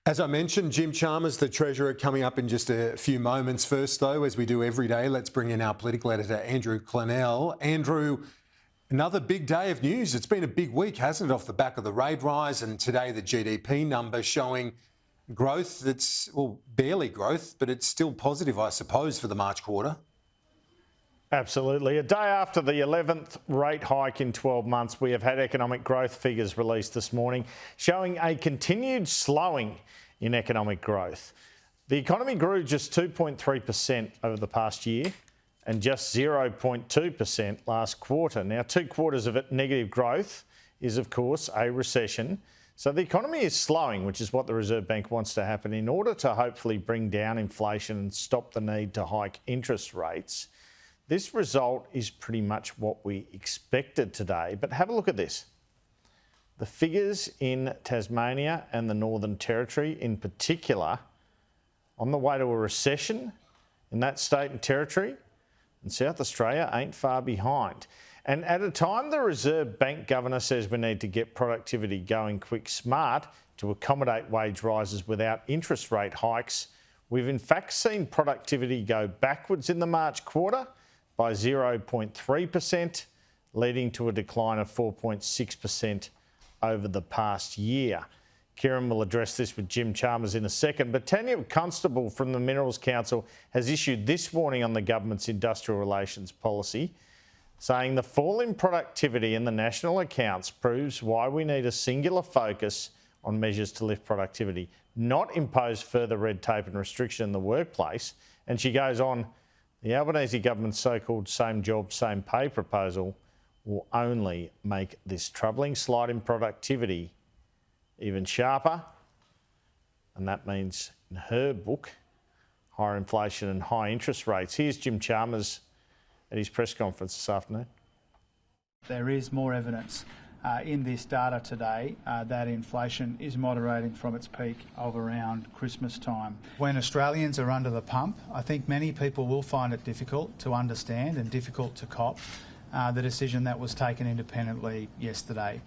As I mentioned, Jim Chalmers, the Treasurer, coming up in just a few moments. First, though, as we do every day, let's bring in our Political Editor Andrew Clennell. Andrew, another big day of news. It's been a big week, hasn't it, off the back of the rate rise, and today the GDP number showing growth that's, well, barely growth, but it's still positive, I suppose, for the March quarter. Absolutely. A day after the 11th rate hike in 12 months, we have had economic growth figures released this morning showing a continued slowing in economic growth. The economy grew just 2.3% over the past year and just 0.2% last quarter. Now, 2 quarters of it negative growth is, of course, a recession. So the economy is slowing, which is what the Reserve Bank wants to happen in order to hopefully bring down inflation and stop the need to hike interest rates. This result is pretty much what we expected today, but have a look at this. The figures in Tasmania and the Northern Territory in particular, on the way to a recession in that state and territory, and South Australia ain't far behind. And at a time the Reserve Bank Governor says we need to get productivity going quick smart to accommodate wage rises without interest rate hikes, we've in fact seen productivity go backwards in the March quarter by 0.3%, leading to a decline of 4.6% over the past year. Kieran will address this with Jim Chalmers in a second, but Tanya Constable from the Minerals Council has issued this warning on the government's industrial relations policy, saying the fall in productivity in the national accounts proves why we need a singular focus on measures to lift productivity, not impose further red tape and restriction in the workplace. And she goes on, the Albanese government's so-called same job, same pay proposal will only make this troubling slide in productivity even sharper. And that means, in her book, higher inflation and high interest rates. Here's Jim Chalmers at his press conference this afternoon. There is more evidence in this data today that inflation is moderating from its peak of around Christmas time. When Australians are under the pump, I think many people will find it difficult to understand and difficult to cop the decision that was taken independently yesterday.